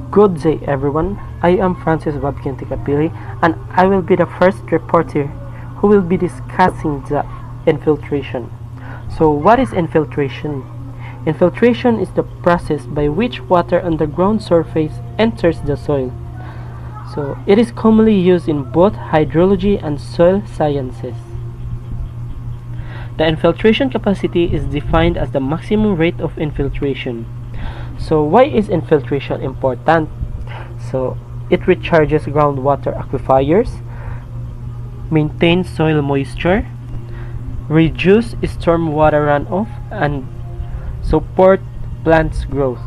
Good day everyone, I am Francis Capili and I will be the first reporter who will be discussing the infiltration. So what is infiltration? Infiltration is the process by which water on the ground surface enters the soil. So it is commonly used in both hydrology and soil sciences. The infiltration capacity is defined as the maximum rate of infiltration. So why is infiltration important? So it recharges groundwater aquifers, maintains soil moisture, reduce stormwater runoff, and support plants growth.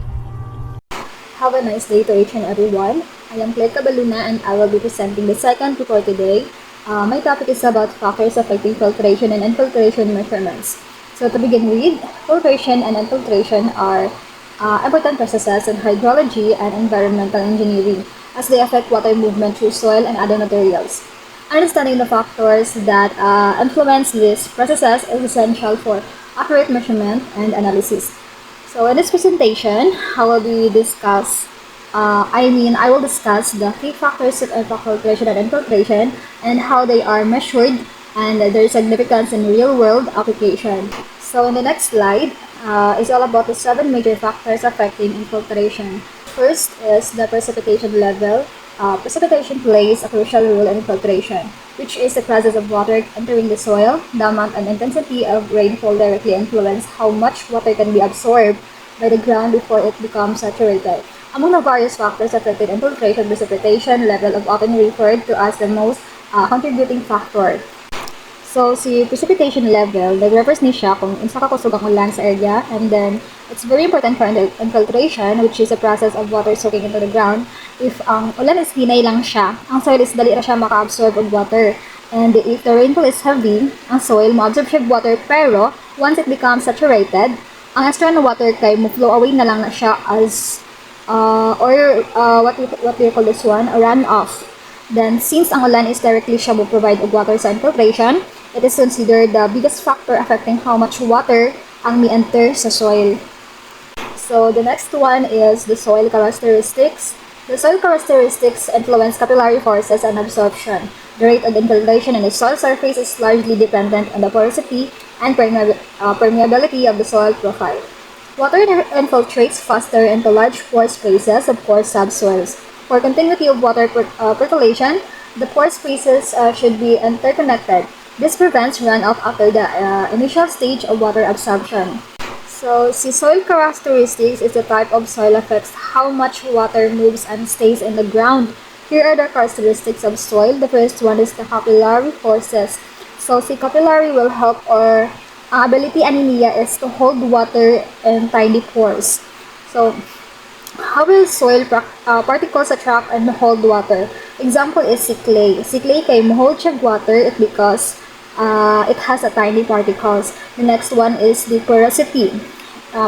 Have a nice day to each and everyone. I am Cabaluna and I will be presenting the second report today. My topic is about factors affecting filtration and infiltration measurements. So to begin with, filtration and infiltration are important processes in hydrology and environmental engineering as they affect water movement through soil and other materials. Understanding the factors that influence these processes is essential for accurate measurement and analysis. So in this presentation, I will discuss the key factors of filtration and infiltration and how they are measured and their significance in real-world application. So in the next slide is all about the 7 major factors affecting infiltration. First is the precipitation level. Precipitation plays a crucial role in infiltration, which is the process of water entering the soil. The amount and intensity of rainfall directly influence how much water can be absorbed by the ground before it becomes saturated. Among the various factors affecting infiltration, precipitation level is often referred to as the most contributing factor. So, si precipitation level, nag-refers ni siya kung unsa ka kusog ang ulan sa area, and then it's very important for infiltration, which is a process of water soaking into the ground. If ang ulan is hinay lang siya, ang soil is dali ra siya maka-absorb og water. And if the rainfall is heavy, ang soil mo-absorb siya water, pero once it becomes saturated, ang extra na water kay mo-flow away na lang na siya as what do you call this one? A runoff. Then, since ang ulan is directly siya will provide og water sa infiltration, it is considered the biggest factor affecting how much water ang mi-enter sa soil. So, the next one is the soil characteristics. The soil characteristics influence capillary forces and absorption. The rate of infiltration in the soil surface is largely dependent on the porosity and permeability of the soil profile. Water infiltrates faster into large pore spaces of coarse subsoils. For continuity of water percolation, the pore spaces should be interconnected. This prevents runoff after the initial stage of water absorption. So, soil characteristics is the type of soil affects how much water moves and stays in the ground. Here are the characteristics of soil. The first one is the capillary forces. So, capillary will help, or ability anemia is to hold water in tiny pores. So, how will soil particles attract and hold water? Example is clay. Clay kay hold siya water because it has a tiny particles. The next one is the porosity.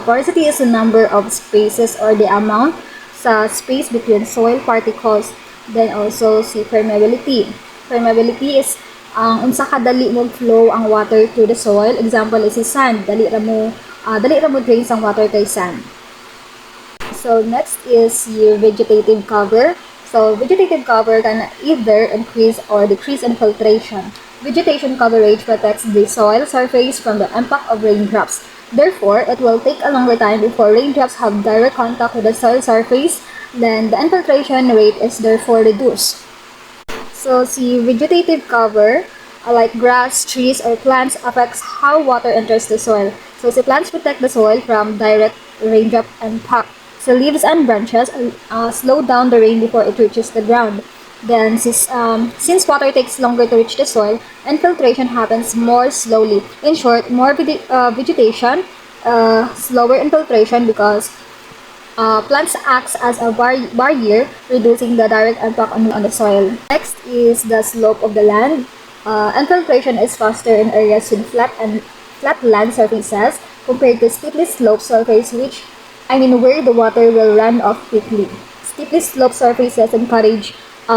Porosity is the number of spaces or the amount sa space between soil particles. Then also permeability. Permeability is unsa kadali mo flow ang water to the soil. Example is sand. Dali ra mo drains ang water kay sand. So next is your vegetative cover. So vegetative cover can either increase or decrease infiltration. Vegetation coverage protects the soil surface from the impact of raindrops. Therefore, it will take a longer time before raindrops have direct contact with the soil surface. Then the infiltration rate is therefore reduced. So vegetative cover, like grass, trees, or plants, affects how water enters the soil. So plants protect the soil from direct raindrop impact. So leaves and branches slow down the rain before it reaches the ground. Then since water takes longer to reach the soil, infiltration happens more slowly. In short, more vegetation, slower infiltration because plants acts as a barrier, reducing the direct impact on the soil. Next is the slope of the land. Infiltration is faster in areas with flat land surfaces compared to steeply sloped surface where the water will run off quickly. Steeply sloped surfaces encourage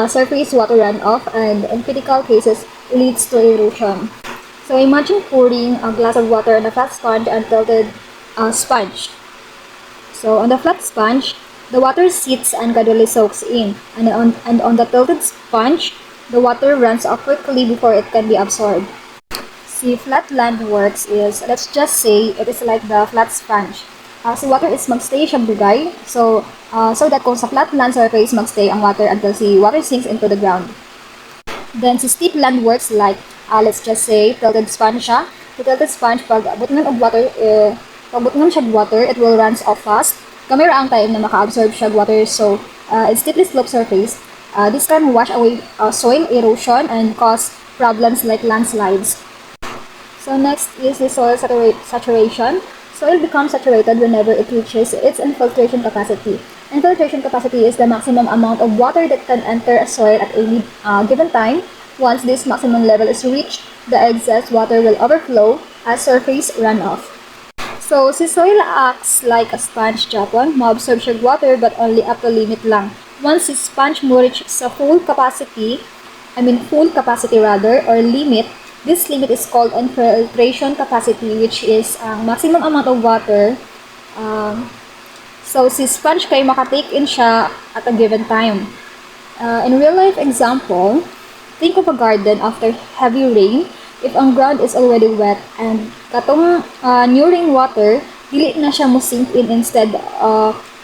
surface water runoff and in critical cases leads to erosion. So imagine pouring a glass of water on a flat sponge and tilted sponge. So on the flat sponge, the water sits and gradually soaks in, and on the tilted sponge, the water runs off quickly before it can be absorbed. Si flat land works is, let's just say, it is like the flat sponge. Si water is magstay siya bugay, so that kung sa flat land surface, magstay ang water until si water sinks into the ground. Then si steep land works like, let's just say, tilted sponge siya. The tilted sponge, pag butngan og water, pag butngan siya water, it will runs off fast. Kamera ang time na maka-absorb siya water, so in steeply sloped surface, this can wash away soil erosion and cause problems like landslides. So next is the soil saturation. Soil becomes saturated whenever it reaches its infiltration capacity. Infiltration capacity is the maximum amount of water that can enter a soil at any given time. Once this maximum level is reached, the excess water will overflow as surface runoff. So, si soil acts like a sponge Japon, ma-absorb siya water but only up to limit lang. Once si sponge mo reach sa full capacity or limit, this limit is called infiltration capacity, which is maximum amount of water. So, si sponge kay makatake in siya at a given time. In real life example, think of a garden after heavy rain. If ang ground is already wet and katong new rainwater, dili na siya mo sink in, instead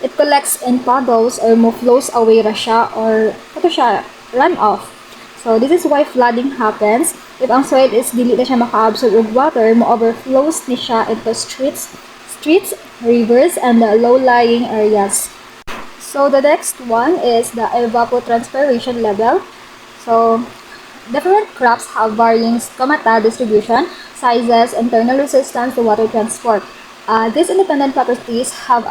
it collects in puddles or mo flows away ra siya or kato siya run off. So this is why flooding happens. If ang soil is dili na siya maka-absorb og water, mo overflows ni siya into streets, rivers, and low-lying areas. So the next one is the evapotranspiration level. So different crops have varying stomata distribution, sizes, internal resistance to water transport. These independent properties have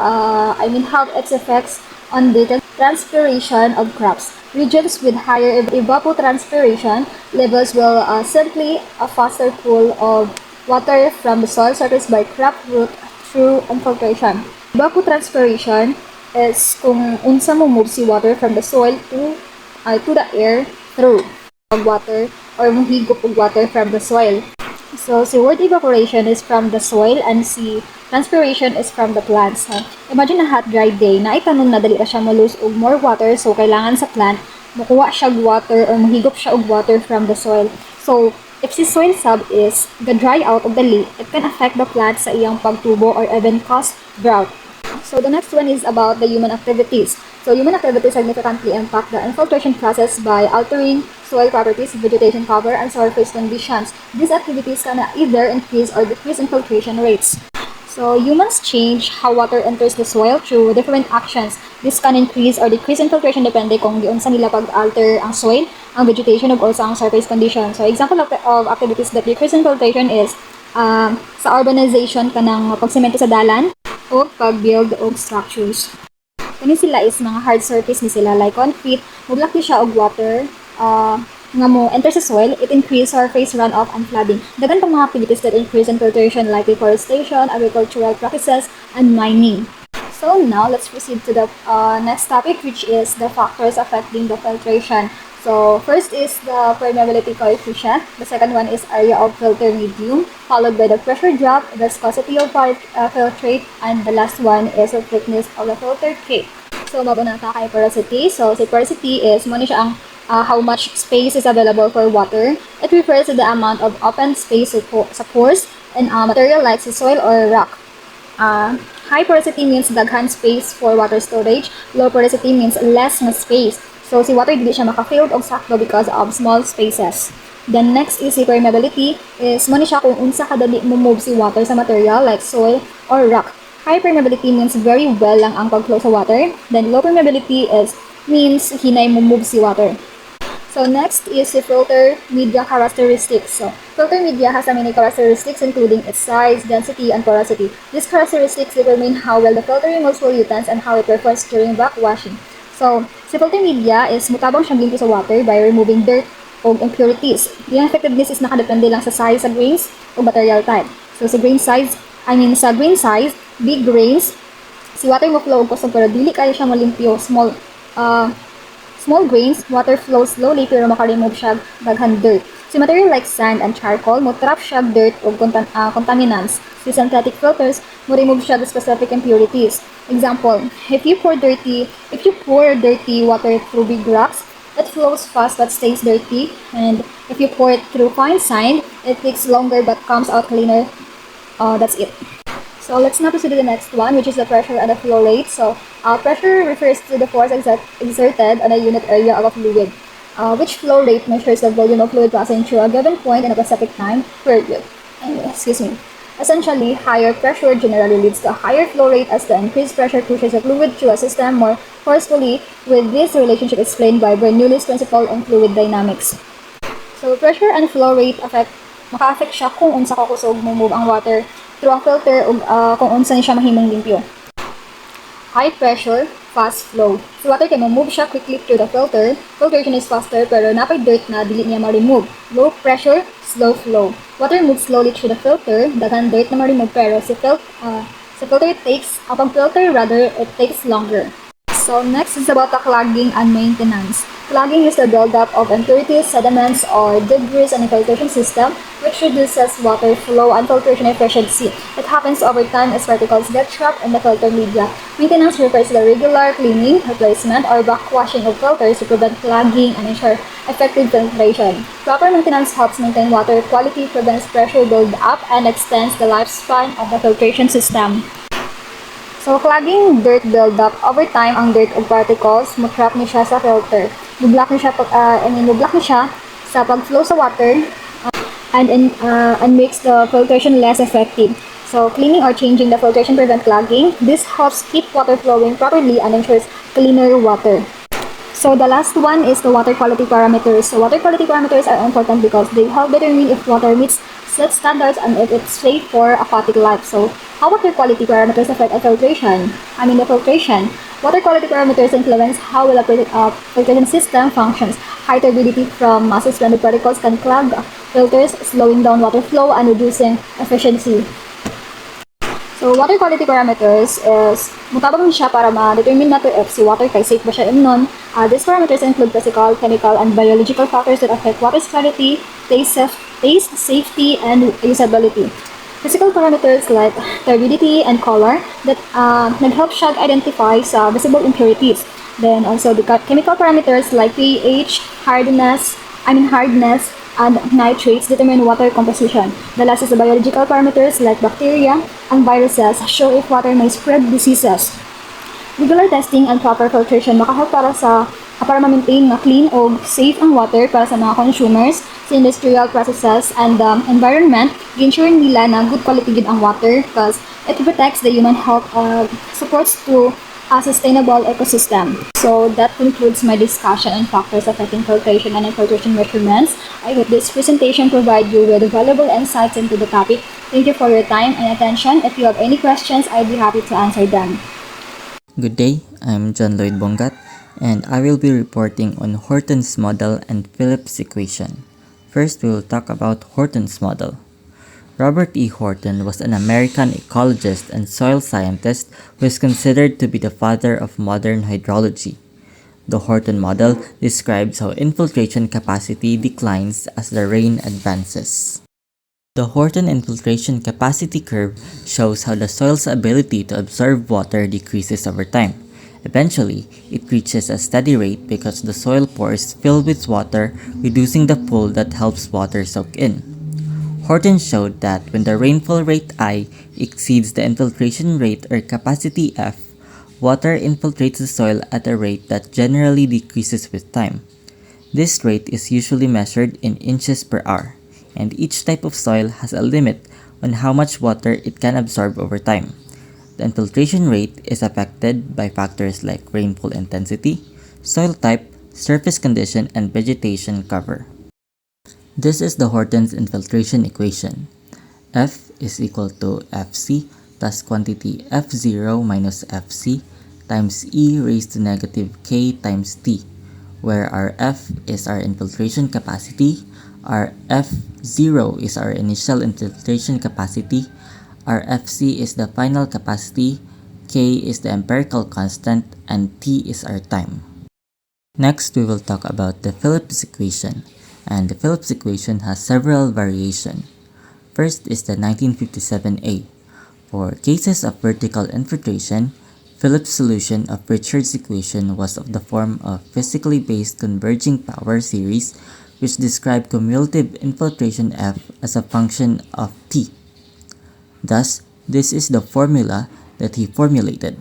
its effects on the transpiration of crops. Regions with higher evapotranspiration levels will simply a faster pool of water from the soil surface by crop root through infiltration. Evapotranspiration is kung unsa mo move si water from the soil to the air through water or mohigop og water from the soil. So, si word evaporation is from the soil and si transpiration is from the plants. Imagine a hot, dry day na itanon na dali ra siya mo-lose og more water, so kailangan sa plant makuha siya og water or mahigop siya og water from the soil. So, if si soil sub is ga-dry out og dali, it can affect the plant sa iyang pagtubo or even cause drought. So the next one is about the human activities. So human activities significantly impact the infiltration process by altering soil properties, vegetation cover, and surface conditions. These activities can either increase or decrease infiltration rates. So humans change how water enters the soil through different actions. This can increase or decrease infiltration depende kung giunsa nila pag-alter ang soil, ang vegetation, ug also ang surface condition. So example of activities that decrease infiltration is sa urbanization kanang pagsemento sa dalan o pag-build og structures. Kani sila is mga hard surface ni sila like concrete, mublak siya og water nga mo enter sa soil, it increase surface runoff and flooding. Dagan pang mga activities that increase infiltration like deforestation, agricultural practices, and mining. So now let's proceed to the next topic, which is the factors affecting the filtration. So first is the permeability coefficient. The second one is area of filter medium, followed by the pressure drop, viscosity of filtrate, and the last one is the thickness of the filter cake. So mabuna ta kay porosity. So si porosity is mo ni siya ang how much space is available for water. It refers to the amount of open space sa pores in material like soil or rock. High porosity means daghan space for water storage. Low porosity means less na space. So, si water dili siya maka-filled og sakto because of small spaces. Then next is si permeability, is mo ni siya kung unsa kadali mo move si water sa material like soil or rock. High permeability means very well lang ang pag-flow sa water. Then low permeability means hinay mo move si water. So next is the filter media characteristics. So filter media has many characteristics including its size, density, and porosity. These characteristics determine how well the filter removes pollutants and how it performs during backwashing. So si filter media is mutabang siyang limpyo sa water by removing dirt o impurities. Yung effectiveness is nakadepende lang sa size sa grains o material type. So sa grain size, big grains, si water mo flow og kusog pero dili kaya siya malimpyo. Small grains, water flows slowly pero maka-remove siya daghan dirt. Si material like sand and charcoal, mo trap siya dirt o contaminants. Si synthetic filters, mo remove siya specific impurities. Example, if you pour dirty water through big rocks, it flows fast but stays dirty. And if you pour it through fine sand, it takes longer but comes out cleaner. That's it. So let's now proceed to the next one, which is the pressure and the flow rate. So pressure refers to the force exerted on a unit area of a fluid, which flow rate measures the volume of fluid passing through a given point in a specific time period. Excuse me. Essentially, higher pressure generally leads to a higher flow rate as the increased pressure pushes the fluid through a system more forcefully, with this relationship explained by Bernoulli's principle on fluid dynamics. So pressure and flow rate maka-affect siya kung unsa ka kusog mo move ang water through a filter ug kung unsa ni siya mahimong limpyo. High pressure, fast flow. So water kay mo-move siya quickly through the filter. Filtration is faster pero napay dirt na dili niya ma-remove. Low pressure, slow flow. Water moves slowly through the filter, daghan dirt na ma-remove pero it takes longer. So next is about the clogging and maintenance. Clogging is the buildup of impurities, sediments, or debris in a filtration system, which reduces water flow and filtration efficiency. It happens over time as particles get trapped in the filter media. Maintenance refers to the regular cleaning, replacement, or backwashing of filters to prevent clogging and ensure effective filtration. Proper maintenance helps maintain water quality, prevents pressure build-up, and extends the lifespan of the filtration system. So, clogging dirt build-up. Over time, ang dirt o particles, matrap ni siya sa filter. Mublock ni siya sa pag-flow sa water and makes the filtration less effective. So, cleaning or changing the filtration prevent clogging. This helps keep water flowing properly and ensures cleaner water. So, the last one is the water quality parameters. So, water quality parameters are important because they help determine if water meets set standards and if it's safe for aquatic life. So, how water quality parameters affect the filtration? Water quality parameters influence how well a filtration system functions. High turbidity from suspended particles can clog filters, slowing down water flow and reducing efficiency. So, water quality parameters is mutabang siya para ma-determine nato if si water kay safe ba siya imnon. These parameters include physical, chemical, and biological factors that affect water's clarity, taste, safety, and usability. Physical parameters like turbidity and color that nag-help siya identify sa visible impurities. Then also the chemical parameters like pH, hardness, and nitrates determine water composition. The last is the biological parameters like bacteria and viruses show if water may spread diseases. Regular testing and proper filtration makahelp para ma-maintain na clean o safe ang water para sa mga consumers, sa industrial processes, and the environment. Ensure nila na good quality gid ang water because it protects the human health, supports to a sustainable ecosystem. So that concludes my discussion on factors affecting filtration and infiltration measurements. I hope this presentation provided you with valuable insights into the topic. Thank you for your time and attention. If you have any questions, I'd be happy to answer them. Good day, I'm John Lloyd Bongat, and I will be reporting on Horton's model and Phillips equation. First, we will talk about Horton's model. Robert E. Horton was an American ecologist and soil scientist who is considered to be the father of modern hydrology. The Horton model describes how infiltration capacity declines as the rain advances. The Horton infiltration capacity curve shows how the soil's ability to absorb water decreases over time. Eventually, it reaches a steady rate because the soil pores fill with water, reducing the pull that helps water soak in. Horton showed that when the rainfall rate I exceeds the infiltration rate or capacity F, water infiltrates the soil at a rate that generally decreases with time. This rate is usually measured in inches per hour, and each type of soil has a limit on how much water it can absorb over time. The infiltration rate is affected by factors like rainfall intensity, soil type, surface condition, and vegetation cover. This is the Horton's infiltration equation. F is equal to Fc plus quantity F0 minus Fc times e raised to negative k times t, where our F is our infiltration capacity, our F0 is our initial infiltration capacity, our Fc is the final capacity, k is the empirical constant, and t is our time. Next, we will talk about the Phillips equation. and the Phillips equation has several variations. First is the 1957A. For cases of vertical infiltration, Phillips' solution of Richard's equation was of the form of physically based converging power series which described cumulative infiltration F as a function of T. Thus, this is the formula that he formulated.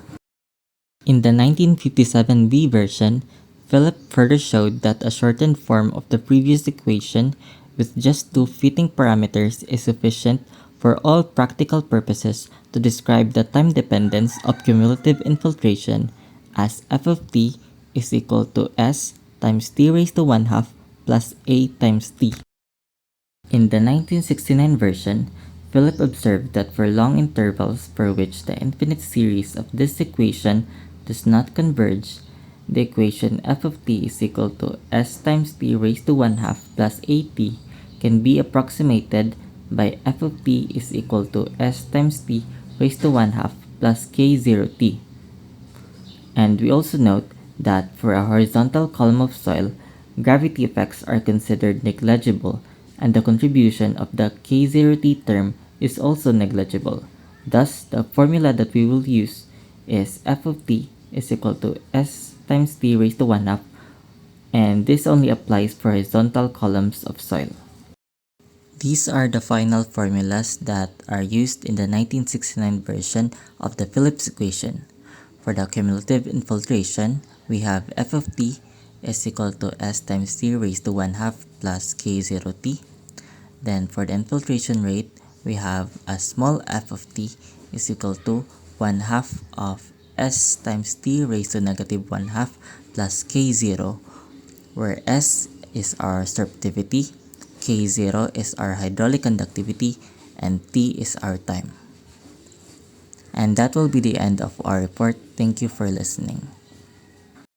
In the 1957B version, Philip further showed that a shortened form of the previous equation with just two fitting parameters is sufficient for all practical purposes to describe the time dependence of cumulative infiltration as f of t is equal to s times t raised to 1/2 plus a times t. In the 1969 version, Philip observed that for long intervals for which the infinite series of this equation does not converge, the equation f of t is equal to s times t raised to 1/2 plus at can be approximated by f of t is equal to s times t raised to 1/2 plus k0t. And we also note that for a horizontal column of soil, gravity effects are considered negligible and the contribution of the k0t term is also negligible. Thus, the formula that we will use is f of t is equal to s times t raised to 1/2, and this only applies for horizontal columns of soil. These are the final formulas that are used in the 1969 version of the Phillips equation. For the cumulative infiltration, we have f of t is equal to s times t raised to 1/2 plus k0t. Then for the infiltration rate, we have a small f of t is equal to 1/2 of s times t raised to negative 1/2 plus k0, where s is our sorptivity, k0 is our hydraulic conductivity, and t is our time. And that will be the end of our report. Thank you for listening.